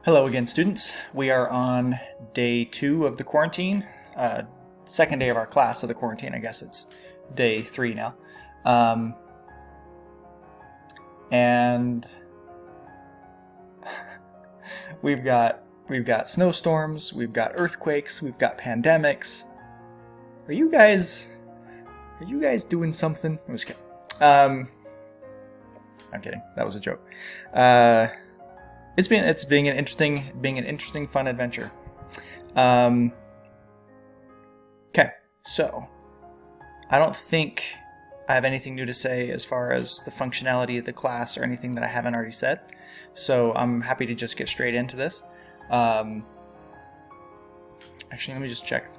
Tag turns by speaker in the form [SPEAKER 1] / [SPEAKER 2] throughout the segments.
[SPEAKER 1] Hello again, students. We are on day 2 of the quarantine, second day of our class of the quarantine. I guess it's day 3 now. And we've got snowstorms, we've got earthquakes, we've got pandemics. Are you guys doing something? I'm just kidding. I'm kidding. That was a joke. It's being an interesting, fun adventure. Okay, so I don't think I have anything new to say as far as the functionality of the class or anything that I haven't already said. So I'm happy to just get straight into this. Actually, let me just check.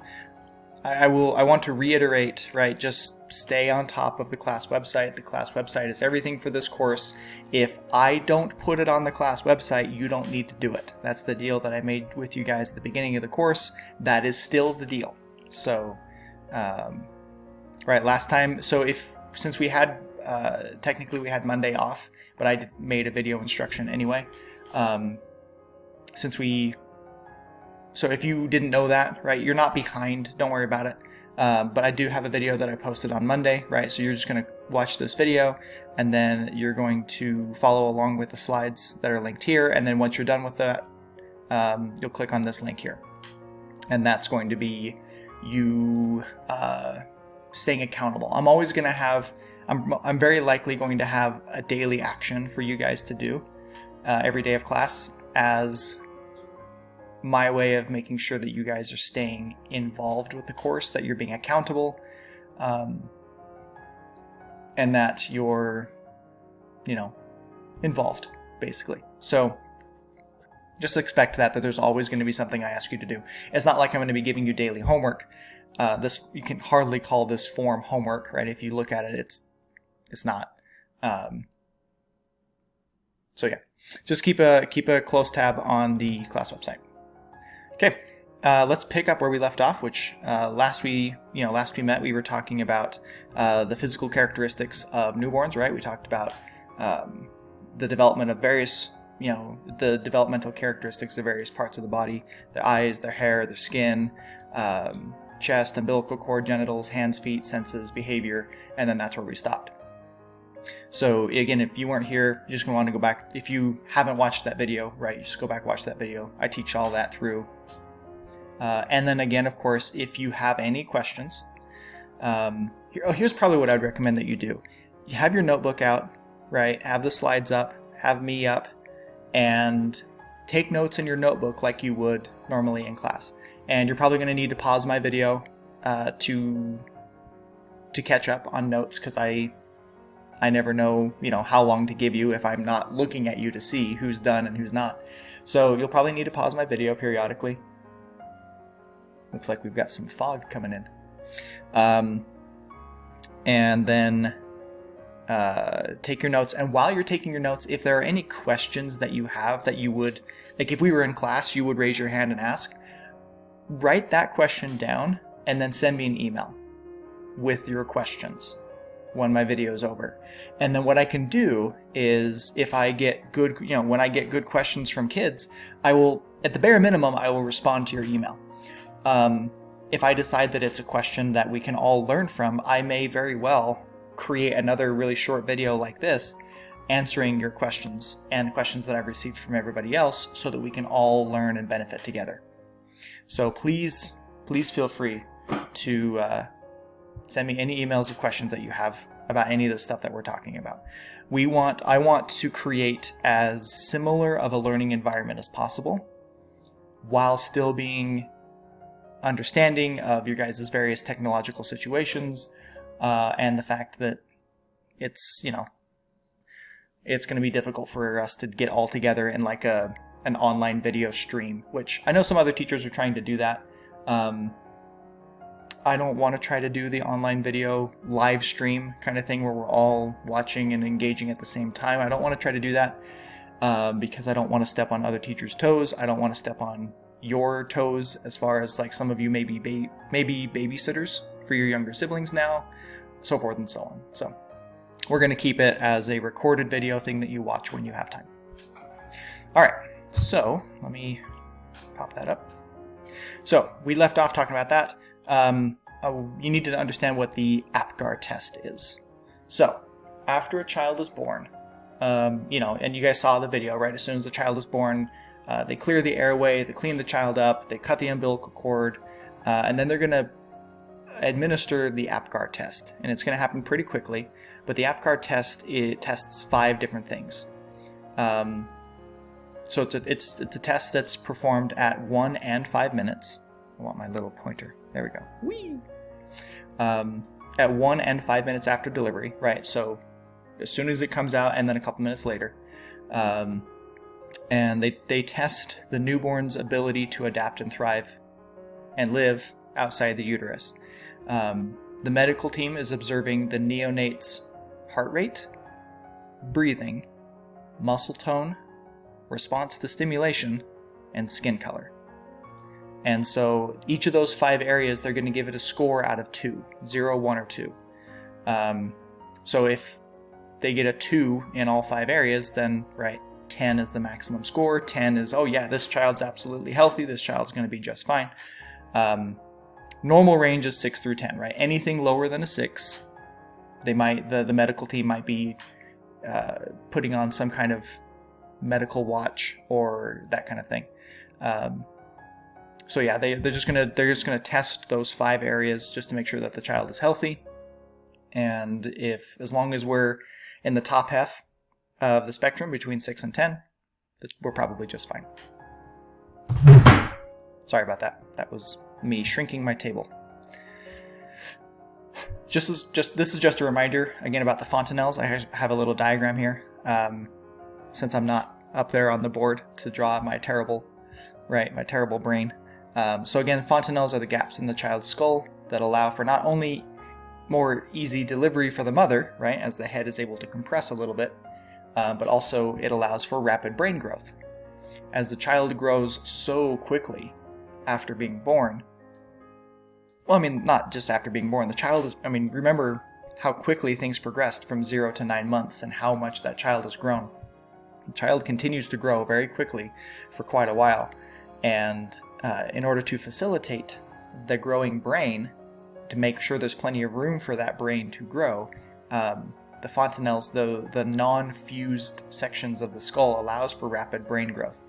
[SPEAKER 1] I want to reiterate, right, just stay on top of the class website. The class website is everything for this course. If I don't put it on the class website, you don't need to do it. That's the deal that I made with you guys at the beginning of the course. That is still the deal. So, right, last time, since we had, technically we had Monday off, but I made a video instruction anyway. So if you didn't know that, right, you're not behind, don't worry about it. But I do have a video that I posted on Monday, right? So you're just going to watch this video and then you're going to follow along with the slides that are linked here. And then once you're done with that, you'll click on this link here. And that's going to be you staying accountable. I'm always going to have, I'm very likely going to have a daily action for you guys to do every day of class as my way of making sure that you guys are staying involved with the course, that you're being accountable, and that you're, involved, basically. So just expect that there's always going to be something I ask you to do. It's not like I'm going to be giving you daily homework. You can hardly call this form homework, right? If you look at it, it's not. So yeah, just keep a close tab on the class website. Okay, let's pick up where we left off, which last we met, we were talking about the physical characteristics of newborns, right? We talked about the development of various, the developmental characteristics of various parts of the body, their eyes, their hair, their skin, chest, umbilical cord, genitals, hands, feet, senses, behavior, and then that's where we stopped. So again, if you weren't here, you're just going to want to go back. If you haven't watched that video, right, you just go back, watch that video. I teach all that through. And then again, of course, if you have any questions, here's probably what I'd recommend that you do. You have your notebook out, right? Have the slides up, have me up, and take notes in your notebook like you would normally in class. And you're probably going to need to pause my video to catch up on notes, because I never know, how long to give you if I'm not looking at you to see who's done and who's not. So you'll probably need to pause my video periodically. Looks like we've got some fog coming in. And then take your notes. And while you're taking your notes, if there are any questions that you have that you would, like if we were in class, you would raise your hand and ask, write that question down and then send me an email with your questions when my video is over. And then what I can do is, if I get good, when I get good questions from kids, I will, at the bare minimum, I will respond to your email. If I decide that it's a question that we can all learn from, I may very well create another really short video like this, answering your questions and questions that I've received from everybody else, so that we can all learn and benefit together. So please feel free to send me any emails or questions that you have about any of the stuff that we're talking about. I want to create as similar of a learning environment as possible, while still being understanding of your guys' various technological situations, and the fact that it's going to be difficult for us to get all together in like an online video stream, which I know some other teachers are trying to do that. I don't want to try to do the online video live stream kind of thing where we're all watching and engaging at the same time. I don't want to try to do that because I don't want to step on other teachers' toes. I don't want to step on your toes, as far as like some of you may be babysitters for your younger siblings now, so forth and so on. So we're going to keep it as a recorded video thing that you watch when you have time. All right, So let me pop that up. So we left off talking about that. You need to understand what the APGAR test is. So after a child is born, and you guys saw the video, right? As soon as the child is born, they clear the airway, they clean the child up, they cut the umbilical cord, and then they're going to administer the APGAR test. And it's going to happen pretty quickly. But the APGAR test, it tests 5 different things. So it's a test that's performed at 1 and 5 minutes. I want my little pointer. There we go. Whee! At 1 and 5 minutes after delivery, right? So as soon as it comes out, and then a couple minutes later. And they test the newborn's ability to adapt and thrive and live outside the uterus. The medical team is observing the neonate's heart rate, breathing, muscle tone, response to stimulation, and skin color. And so each of those 5 areas, they're going to give it a score out of 2, 0, 1, or 2. So if they get a 2 in all 5 areas, then, right, 10 is the maximum score. 10 is, oh yeah, this child's absolutely healthy, this child's going to be just fine. Normal range is 6 through 10, right? Anything lower than a 6, the medical team might be putting on some kind of medical watch or that kind of thing. So yeah, they're just gonna test those 5 areas just to make sure that the child is healthy. And as long as we're in the top half of the spectrum between 6 and 10, we're probably just fine. Sorry about that. That was me shrinking my table. This is just a reminder again about the fontanelles. I have a little diagram here. Since I'm not up there on the board to draw my terrible brain. So again, fontanelles are the gaps in the child's skull that allow for not only more easy delivery for the mother, right, as the head is able to compress a little bit, but also it allows for rapid brain growth. As the child grows so quickly after being born, well, I mean, not just after being born, the child is, remember how quickly things progressed from 0 to 9 months and how much that child has grown. The child continues to grow very quickly for quite a while, and in order to facilitate the growing brain, to make sure there's plenty of room for that brain to grow, the fontanelles, the non-fused sections of the skull, allows for rapid brain growth.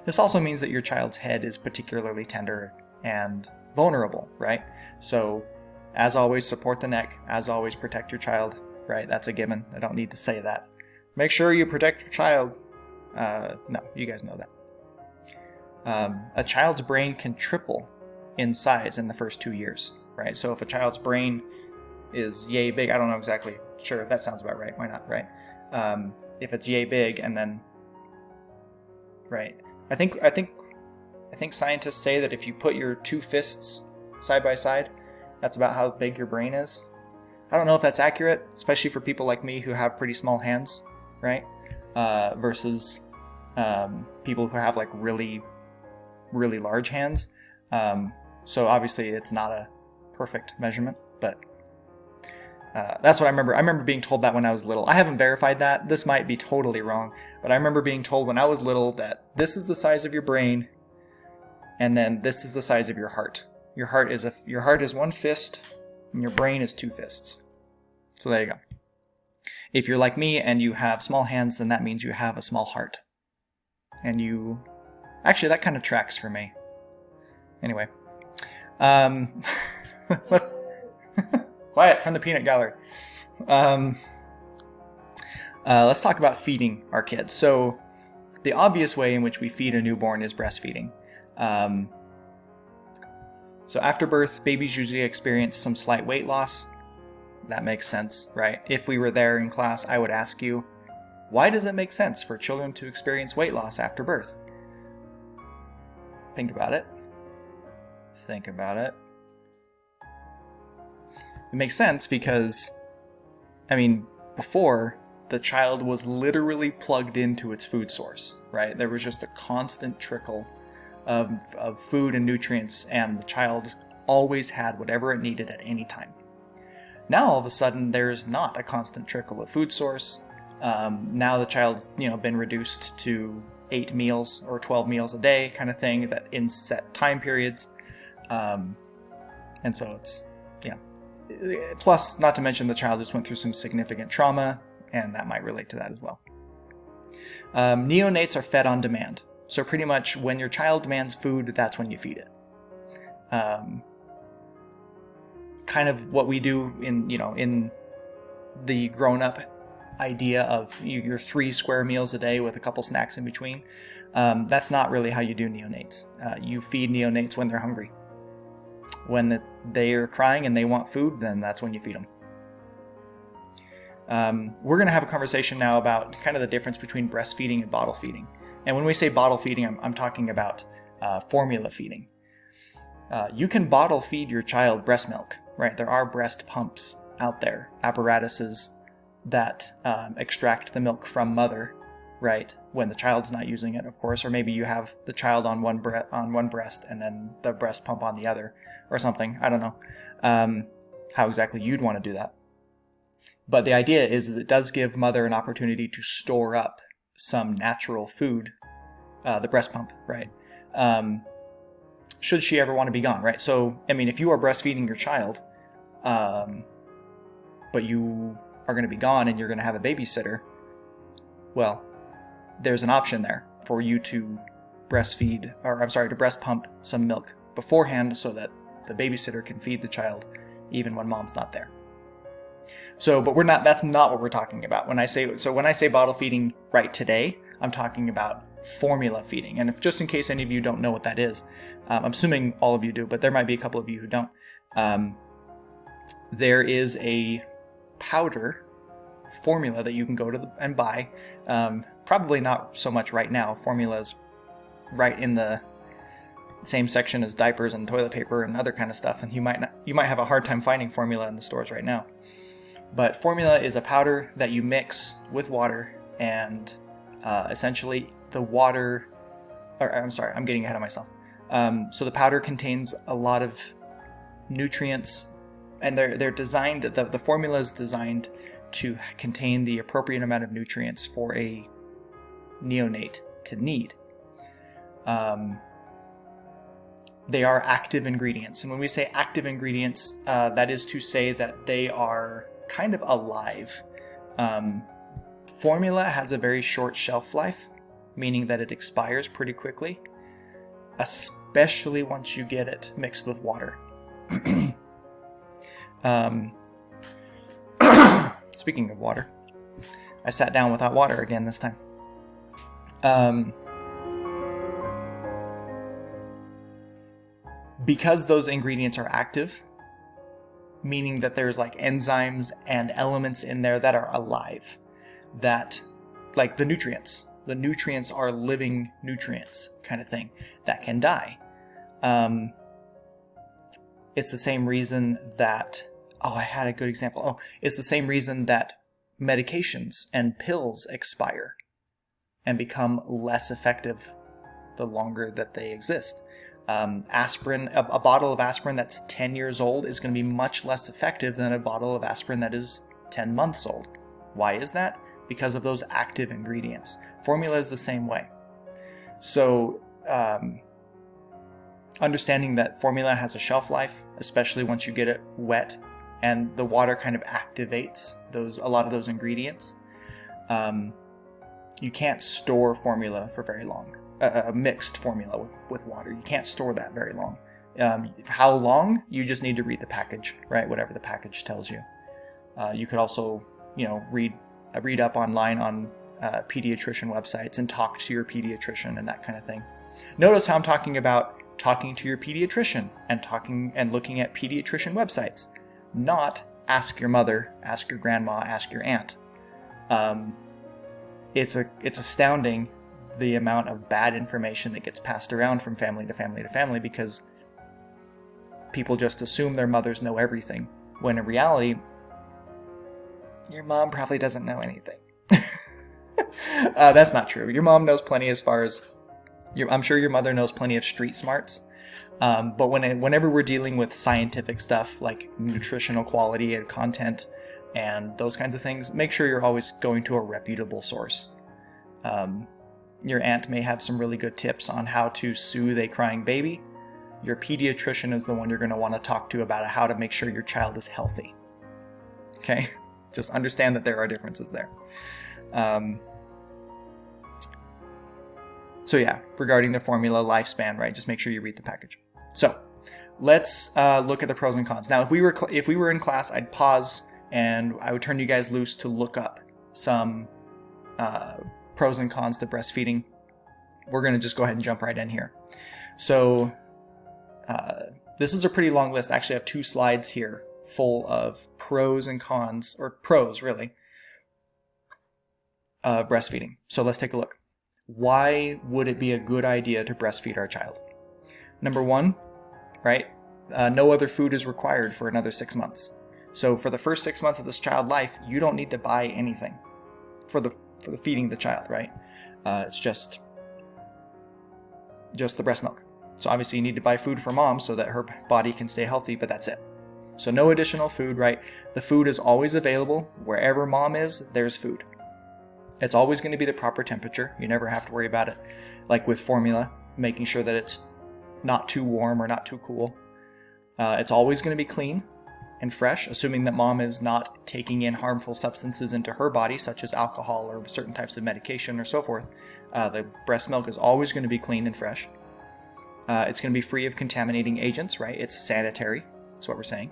[SPEAKER 1] This also means that your child's head is particularly tender and vulnerable, right? So, as always, support the neck. As always, protect your child, right? That's a given. I don't need to say that. Make sure you protect your child. No, you guys know that. A child's brain can triple in size in the first 2 years, right? So if a child's brain is yay big, I don't know exactly, sure, that sounds about right, why not, right? If it's yay big and then, right, I think scientists say that if you put your 2 fists side by side, that's about how big your brain is. I don't know if that's accurate, especially for people like me who have pretty small hands, right? Versus people who have like really, really large hands. So obviously it's not a perfect measurement, but that's what I remember. I remember being told that when I was little. I haven't verified that. This might be totally wrong, but I remember being told when I was little that this is the size of your brain, and then this is the size of your heart. Your heart is 1 fist, and your brain is 2 fists. So there you go. If you're like me and you have small hands, then that means you have a small heart. And actually, that kind of tracks for me. Anyway. Quiet from the peanut gallery. Let's talk about feeding our kids. So the obvious way in which we feed a newborn is breastfeeding. So after birth, babies usually experience some slight weight loss. That makes sense, right? If we were there in class, I would ask you, why does it make sense for children to experience weight loss after birth? Think about it. Think about it. It makes sense because, before, the child was literally plugged into its food source, right? There was just a constant trickle of food and nutrients, and the child always had whatever it needed at any time. Now, all of a sudden, there's not a constant trickle of food source. Now the child's, been reduced to 8 meals or 12 meals a day kind of thing, that in set time periods. And so it's, yeah. Plus, not to mention the child just went through some significant trauma, and that might relate to that as well. Neonates are fed on demand. So pretty much when your child demands food, that's when you feed it. Kind of what we do in the grown-up idea of your 3 square meals a day with a couple snacks in between. That's not really how you do neonates. You feed neonates when they're hungry. When they are crying and they want food, then that's when you feed them. We're going to have a conversation now about kind of the difference between breastfeeding and bottle feeding. And when we say bottle feeding, I'm talking about formula feeding. You can bottle feed your child breast milk, right? There are breast pumps out there, apparatuses that extract the milk from mother, right? When the child's not using it, of course, or maybe you have the child on one breast and then the breast pump on the other, or something. I don't know how exactly you'd want to do that. But the idea is that it does give mother an opportunity to store up some natural food, the breast pump, right? Should she ever want to be gone, right? So, I mean, if you are breastfeeding your child, but you are going to be gone and you're going to have a babysitter, well, there's an option there for you to to breast pump some milk beforehand so that the babysitter can feed the child even when mom's not there. So, but that's not what we're talking about. When I say bottle feeding right today, I'm talking about formula feeding. And if just in case any of you don't know what that is, I'm assuming all of you do, but there might be a couple of you who don't. There is a powder formula that you can go to and buy. Probably not so much right now. Formula is right in the same section as diapers and toilet paper and other kind of stuff, and you might have a hard time finding formula in the stores right now. But formula is a powder that you mix with water, and essentially the water, I'm getting ahead of myself. So the powder contains a lot of nutrients, and they're designed, the formula is designed to contain the appropriate amount of nutrients for a neonate to need. They are active ingredients. And when we say active ingredients, that is to say that they are kind of alive. Formula has a very short shelf life, meaning that it expires pretty quickly, especially once you get it mixed with water. Speaking of water, I sat down without water again this time. Because those ingredients are active, meaning that there's like enzymes and elements in there that are alive, that, like the nutrients are living nutrients kind of thing that can die. It's the same reason that, I had a good example. It's the same reason that medications and pills expire and become less effective the longer that they exist. Aspirin, a bottle of aspirin that's 10 years old is going to be much less effective than a bottle of aspirin that is 10 months old. Why is that? Because of those active ingredients. Formula is the same way. So, understanding that formula has a shelf life, especially once you get it wet, and the water kind of activates a lot of those ingredients. You can't store formula for very long. A mixed formula with water. You can't store that very long. How long? You just need to read the package, right? Whatever the package tells you. You could also, read up online on pediatrician websites and talk to your pediatrician and that kind of thing. Notice how I'm talking about talking to your pediatrician and looking at pediatrician websites, not ask your mother, ask your grandma, ask your aunt. It's astounding the amount of bad information that gets passed around from family to family to family, because people just assume their mothers know everything, when in reality, your mom probably doesn't know anything. That's not true. Your mom knows plenty as far as, I'm sure your mother knows plenty of street smarts, but whenever we're dealing with scientific stuff like nutritional quality and content and those kinds of things, make sure you're always going to a reputable source. your aunt may have some really good tips on how to soothe a crying baby. Your pediatrician is the one you're going to want to talk to about how to make sure your child is healthy. Okay? Just understand that there are differences there. So yeah, regarding the formula lifespan, right? Just make sure you read the package. So let's look at the pros and cons. Now, if we were in class, I'd pause and I would turn you guys loose to look up some pros and cons to breastfeeding. We're going to just go ahead and jump right in here. So this is a pretty long list. Actually, I have 2 slides here full of pros and cons, or pros really, of breastfeeding. So let's take a look. Why would it be a good idea to breastfeed our child? Number 1, right? No other food is required for another 6 months. So for the first 6 months of this child's life, you don't need to buy anything for the feeding the child, right? It's just the breast milk. So obviously you need to buy food for mom so that her body can stay healthy, but that's it. So no additional food, right? The food is always available. Wherever mom is, there's food. It's always going to be the proper temperature. You never have to worry about it. Like with formula, making sure that it's not too warm or not too cool. It's always going to be clean and fresh, assuming that mom is not taking in harmful substances into her body, such as alcohol or certain types of medication or so forth. The breast milk is always going to be clean and fresh. It's going to be free of contaminating agents, right? It's sanitary, that's what we're saying.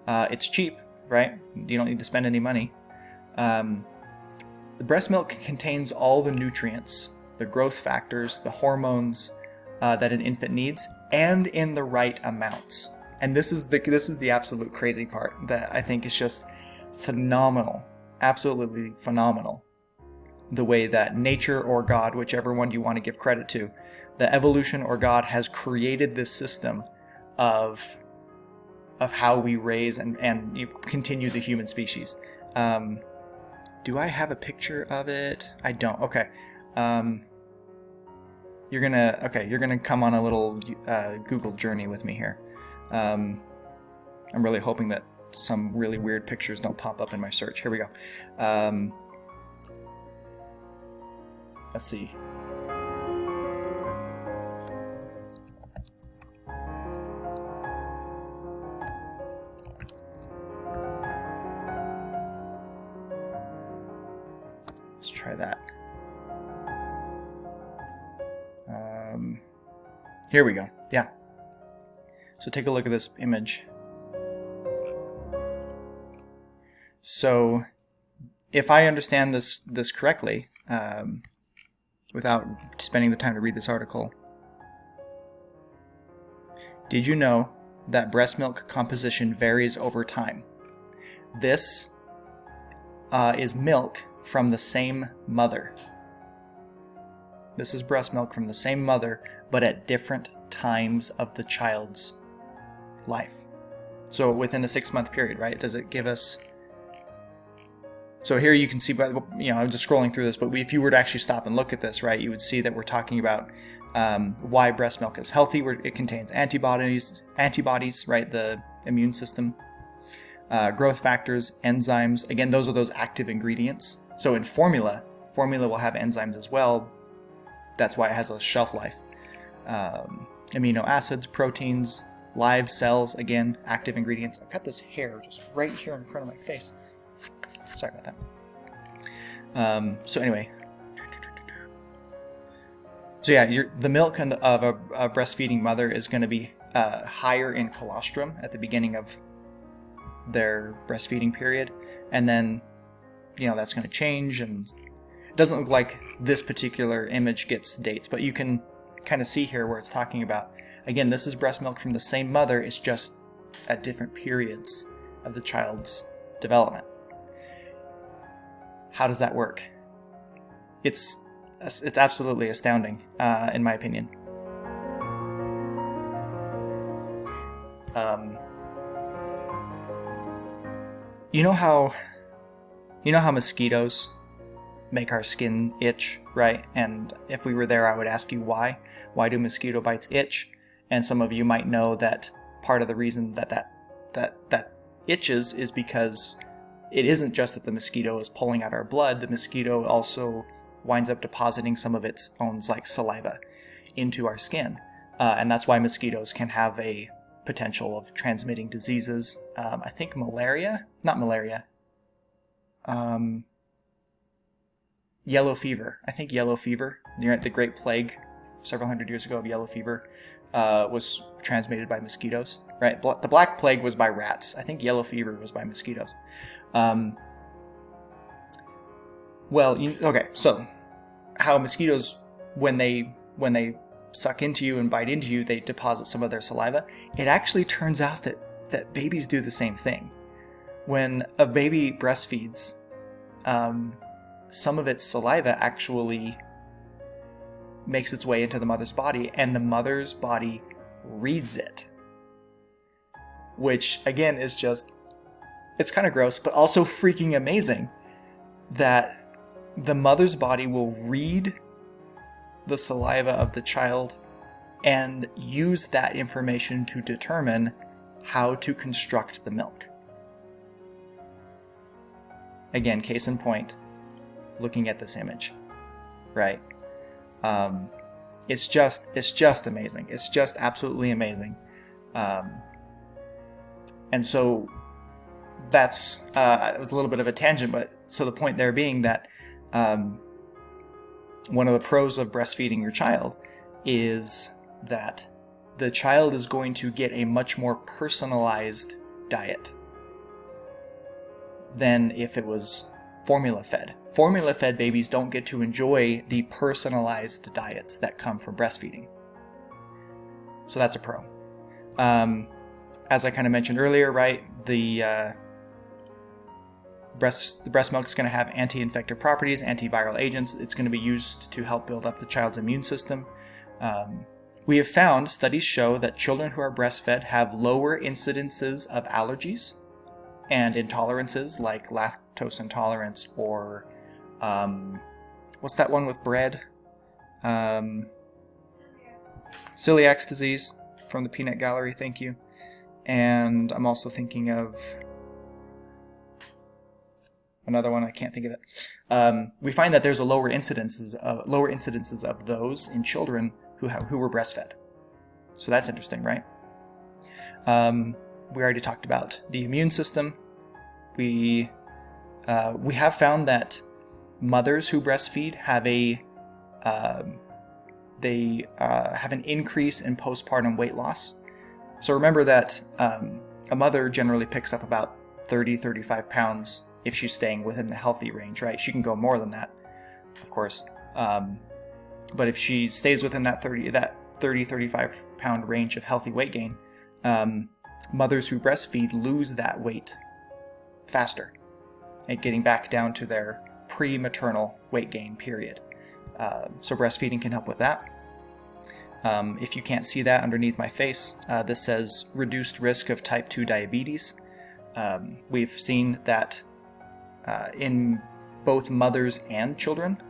[SPEAKER 1] It's cheap, right? You don't need to spend any money. The breast milk contains all the nutrients, the growth factors, the hormones that an infant needs, and in the right amounts. And this is the absolute crazy part that I think is just phenomenal, absolutely phenomenal. The way that nature or God, whichever one you want to give credit to, the evolution or God has created this system of how we raise and continue the human species. Do I have a picture of it? I don't. Okay. You're gonna come on a little Google journey with me here. I'm really hoping that some really weird pictures don't pop up in my search. Here we go. Let's see. Let's try that. Here we go. Yeah. So take a look at this image. So if I understand this correctly, without spending the time to read this article, did you know that breast milk composition varies over time? This is milk from the same mother. This is breast milk from the same mother, but at different times of the child's life. So within a 6-month period, right? Does it give us... So here you can see, I'm just scrolling through this, but if you were to actually stop and look at this, right, you would see that we're talking about why breast milk is healthy, where it contains antibodies, right, the immune system, growth factors, enzymes. Again, those are those active ingredients. So in formula will have enzymes as well. That's why it has a shelf life. Amino acids, proteins, live cells, again, active ingredients. I've got this hair just right here in front of my face. Sorry about that. So anyway. So yeah, the milk of a breastfeeding mother is going to be higher in colostrum at the beginning of their breastfeeding period. And then, that's going to change, and it doesn't look like this particular image gets dates, but you can kind of see here where it's talking about, again, this is breast milk from the same mother, it's just at different periods of the child's development. How does that work? It's absolutely astounding, in my opinion. You know how mosquitoes make our skin itch, right? And if we were there, I would ask you why. Why do mosquito bites itch? And some of you might know that part of the reason that itches is because it isn't just that the mosquito is pulling out our blood. The mosquito also winds up depositing some of its own like saliva into our skin. And that's why mosquitoes can have a potential of transmitting diseases. I think not malaria. Yellow fever. I think yellow fever, the Great Plague several hundred years ago of yellow fever, was transmitted by mosquitoes, right? The Black Plague was by rats. I think yellow fever was by mosquitoes. Okay, so how mosquitoes, when they suck into you and bite into you, they deposit some of their saliva. It actually turns out that babies do the same thing. When a baby breastfeeds, some of its saliva actually makes its way into the mother's body, and the mother's body reads it. Which, again, is just, it's kind of gross, but also freaking amazing that the mother's body will read the saliva of the child and use that information to determine how to construct the milk. Again, case in point, looking at this image, right? It's just amazing. It's just absolutely amazing. And so that's, it was a little bit of a tangent, but so the point there being that one of the pros of breastfeeding your child is that the child is going to get a much more personalized diet than if it was formula fed. Formula fed babies don't get to enjoy the personalized diets that come from breastfeeding. So that's a pro. As I kind of mentioned earlier, right, the breast milk is going to have anti-infective properties, antiviral agents. It's going to be used to help build up the child's immune system. We have found, studies show that children who are breastfed have lower incidences of allergies and intolerances like lactose intolerance or what's that one with bread? Celiac disease from the Peanut Gallery, thank you. And I'm also thinking of another one, I can't think of it. We find that there's a lower incidences of those in children who were breastfed. So that's interesting, right? We already talked about the immune system. We have found that mothers who breastfeed have an increase in postpartum weight loss. So remember that a mother generally picks up about 35 pounds if she's staying within the healthy range, right? She can go more than that, of course. But if she stays within that 35 pound range of healthy weight gain, mothers who breastfeed lose that weight faster and getting back down to their pre-maternal weight gain period. So breastfeeding can help with that. If you can't see that underneath my face, this says reduced risk of type 2 diabetes. We've seen that in both mothers and children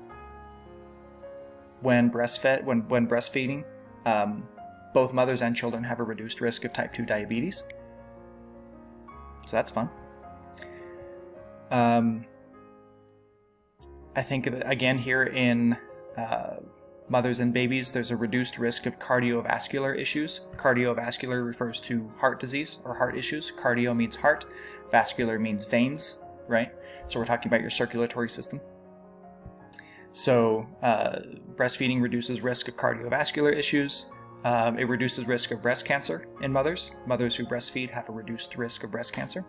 [SPEAKER 1] when breastfeeding, both mothers and children have a reduced risk of type 2 diabetes. So that's fun. I think, again, here in mothers and babies, there's a reduced risk of cardiovascular issues. Cardiovascular refers to heart disease or heart issues. Cardio means heart. Vascular means veins, right? So we're talking about your circulatory system. So breastfeeding reduces risk of cardiovascular issues. It reduces risk of breast cancer in mothers. Mothers who breastfeed have a reduced risk of breast cancer.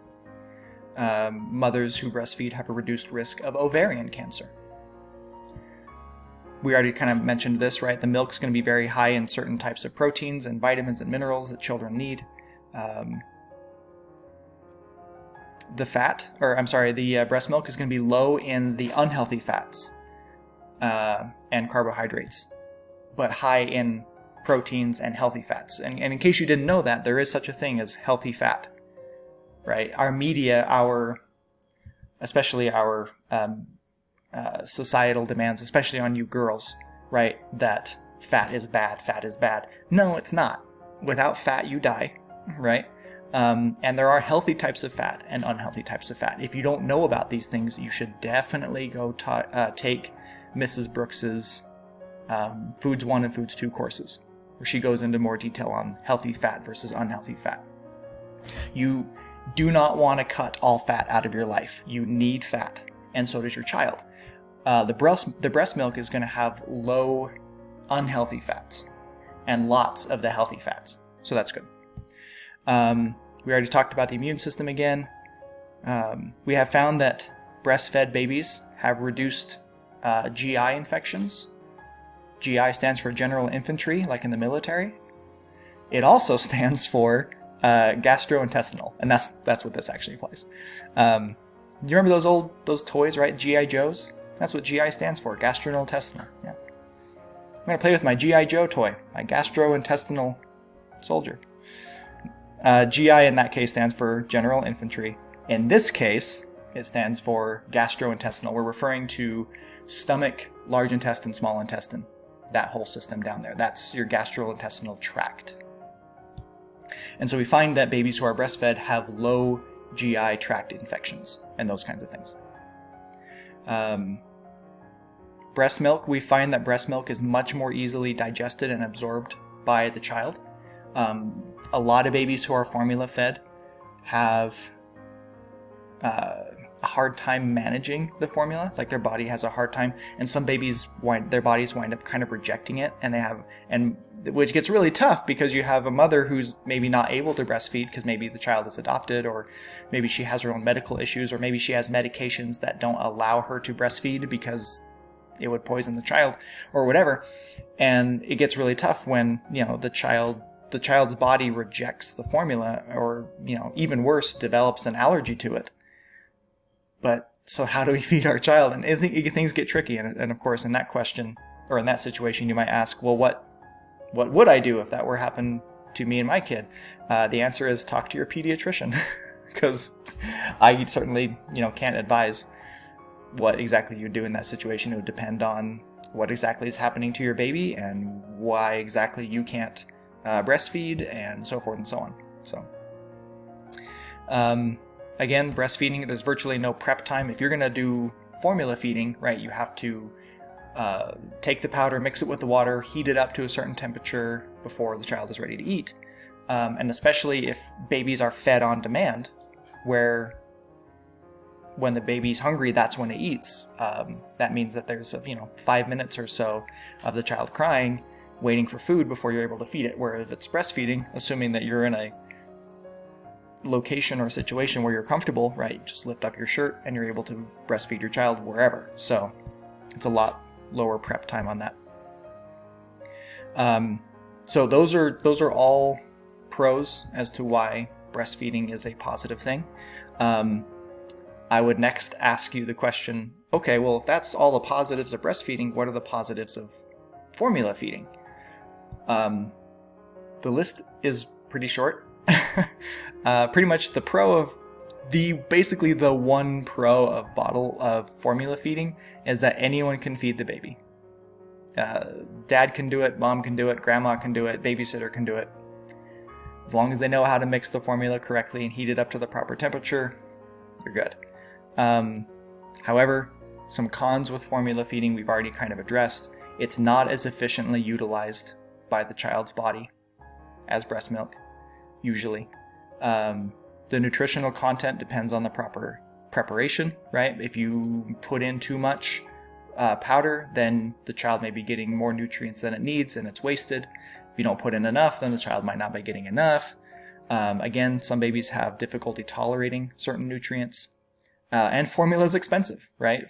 [SPEAKER 1] Mothers who breastfeed have a reduced risk of ovarian cancer. We already kind of mentioned this, right? The milk's going to be very high in certain types of proteins and vitamins and minerals that children need. The breast milk is going to be low in the unhealthy fats and carbohydrates, but high in proteins and healthy fats. And in case you didn't know that, there is such a thing as healthy fat, right? Our media, especially our societal demands, especially on you girls, right? That fat is bad. No, it's not. Without fat, you die, right? And there are healthy types of fat and unhealthy types of fat. If you don't know about these things, you should definitely go take Mrs. Brooks's Foods 1 and Foods 2 courses, where she goes into more detail on healthy fat versus unhealthy fat. You do not want to cut all fat out of your life. You need fat, and so does your child. The breast milk is going to have low unhealthy fats and lots of the healthy fats, so that's good. We already talked about the immune system again. We have found that breastfed babies have reduced GI infections. GI stands for general infantry, like in the military. It also stands for gastrointestinal, and that's what this actually applies. Do you remember those toys, right? GI Joes? That's what GI stands for, gastrointestinal. Yeah. I'm gonna play with my GI Joe toy, my gastrointestinal soldier. GI in that case stands for general infantry. In this case, it stands for gastrointestinal. We're referring to stomach, large intestine, small intestine, that whole system down there. That's your gastrointestinal tract. And so we find that babies who are breastfed have low GI tract infections and those kinds of things. Breast milk, we find that breast milk is much more easily digested and absorbed by the child. A lot of babies who are formula fed have a hard time managing the formula, like their body has a hard time, and some babies their bodies wind up kind of rejecting it, and which gets really tough because you have a mother who's maybe not able to breastfeed because maybe the child is adopted, or maybe she has her own medical issues, or maybe she has medications that don't allow her to breastfeed because it would poison the child or whatever. And it gets really tough when, the child's body rejects the formula, or, even worse, develops an allergy to it. But so how do we feed our child? And I think things get tricky. And of course, in that question, or in that situation, you might ask, well, what would I do if that were happen to me and my kid? The answer is talk to your pediatrician, because I certainly, can't advise what exactly you would do in that situation. It would depend on what exactly is happening to your baby and why exactly you can't breastfeed, and so forth and so on. So, again, breastfeeding, there's virtually no prep time. If you're going to do formula feeding, right, you have to take the powder, mix it with the water, heat it up to a certain temperature before the child is ready to eat. And especially if babies are fed on demand, where when the baby's hungry, that's when it eats. That means that there's 5 minutes or so of the child crying, waiting for food before you're able to feed it. Where if it's breastfeeding, assuming that you're in a location or situation where you're comfortable, right, just lift up your shirt and you're able to breastfeed your child wherever. So it's a lot lower prep time on that. So those are all pros as to why breastfeeding is a positive thing. I would next ask you the question, okay, well, if that's all the positives of breastfeeding, what are the positives of formula feeding? The list is pretty short. Pretty much the pro of basically the one pro of bottle of formula feeding is that anyone can feed the baby. Dad can do it, mom can do it, grandma can do it, babysitter can do it. As long as they know how to mix the formula correctly and heat it up to the proper temperature, you're good. However, some cons with formula feeding we've already kind of addressed. It's not as efficiently utilized by the child's body as breast milk, usually. The nutritional content depends on the proper preparation, right? If you put in too much powder, then the child may be getting more nutrients than it needs and it's wasted. If you don't put in enough, then the child might not be getting enough. Again, some babies have difficulty tolerating certain nutrients. And formula is expensive, right?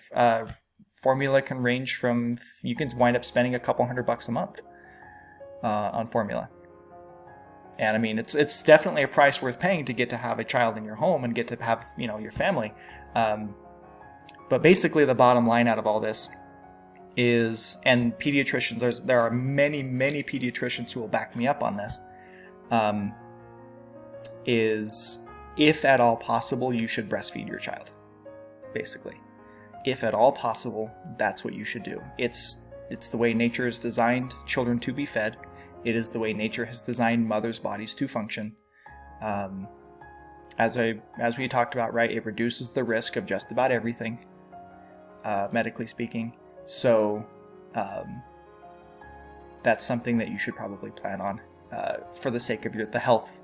[SPEAKER 1] Formula can range from, you can wind up spending a couple $100 a month on formula. And I mean, it's definitely a price worth paying to get to have a child in your home and get to have, your family. But basically the bottom line out of all this is, and pediatricians, there are many, many pediatricians who will back me up on this, is if at all possible, you should breastfeed your child. Basically, if at all possible, that's what you should do. It's the way nature has designed children to be fed. It is the way nature has designed mothers' bodies to function. As we talked about, right, it reduces the risk of just about everything, medically speaking. So that's something that you should probably plan on for the sake of the health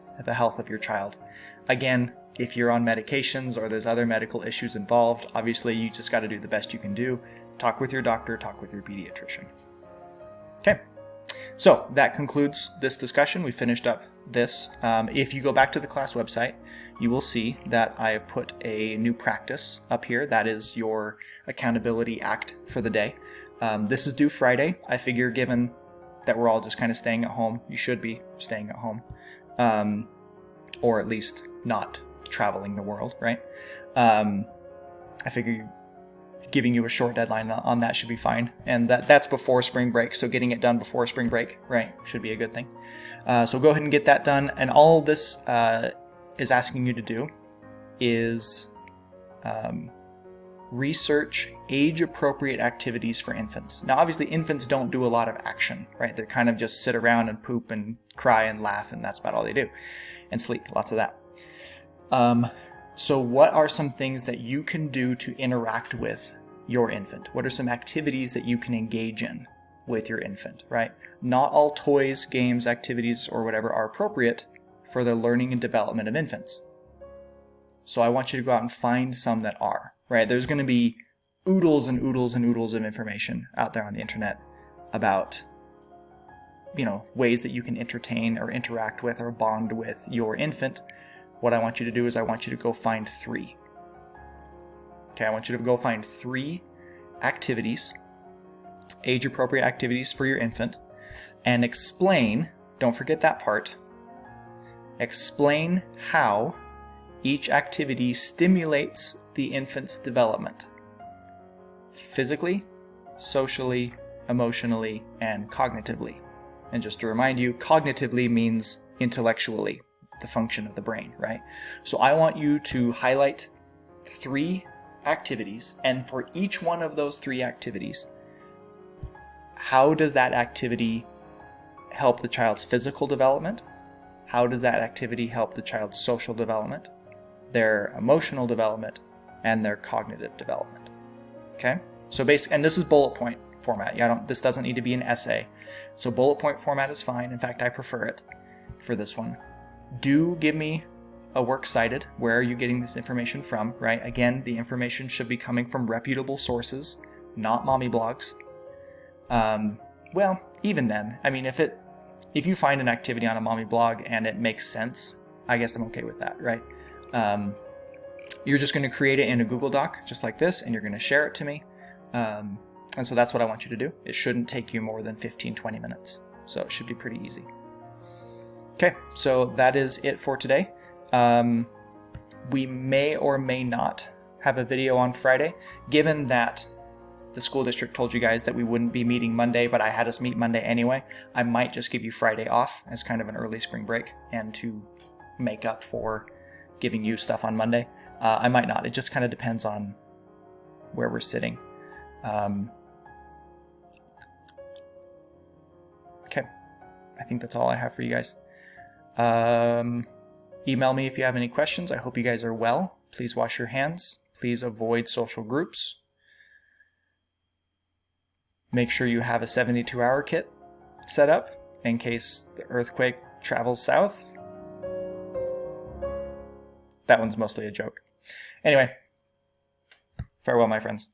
[SPEAKER 1] of your child. Again, if you're on medications or there's other medical issues involved, obviously you just got to do the best you can do. Talk with your doctor, talk with your pediatrician. Okay, so that concludes this discussion. We finished up this. If you go back to the class website, you will see that I have put a new practice up here. That is your accountability act for the day. This is due Friday. I figure given that we're all just kind of staying at home, you should be staying at home, or at least not traveling the world, right? I figure giving you a short deadline on that should be fine, and that's before spring break, so getting it done before spring break, right, should be a good thing. So go ahead and get that done, and all this is asking you to do is research age-appropriate activities for infants. Now, obviously, infants don't do a lot of action, right? They kind of just sit around and poop and cry and laugh, and that's about all they do, and sleep, lots of that. So what are some things that you can do to interact with your infant? What are some activities that you can engage in with your infant, right? Not all toys, games, activities, or whatever are appropriate for the learning and development of infants. So I want you to go out and find some that are, right? There's going to be oodles and oodles and oodles of information out there on the internet about, ways that you can entertain or interact with or bond with your infant. What I want you to do is I want you to go find 3. Okay, I want you to go find 3 activities, age-appropriate activities for your infant, and explain, don't forget that part, explain how each activity stimulates the infant's development. Physically, socially, emotionally, and cognitively. And just to remind you, cognitively means intellectually, the function of the brain, right? So I want you to highlight 3 activities, and for each one of those 3 activities, how does that activity help the child's physical development? How does that activity help the child's social development, their emotional development, and their cognitive development? Okay? So basically, and this is bullet point format. This doesn't need to be an essay. So bullet point format is fine. In fact, I prefer it for this one. Do give me a works cited. Where are you getting this information from, right? Again, the information should be coming from reputable sources, not mommy blogs. Well, even then, I mean, if you find an activity on a mommy blog and it makes sense, I guess I'm okay with that, right? You're just going to create it in a Google Doc, just like this, and you're going to share it to me. And so that's what I want you to do. It shouldn't take you more than 15-20 minutes. So it should be pretty easy. Okay, so that is it for today. We may or may not have a video on Friday, given that the school district told you guys that we wouldn't be meeting Monday, but I had us meet Monday anyway. I might just give you Friday off as kind of an early spring break and to make up for giving you stuff on Monday. I might not. It just kind of depends on where we're sitting. Okay, I think that's all I have for you guys. Email me if you have any questions. I hope you guys are well. Please wash your hands. Please avoid social groups. Make sure you have a 72-hour kit set up in case the earthquake travels south. That one's mostly a joke. Anyway, farewell, my friends.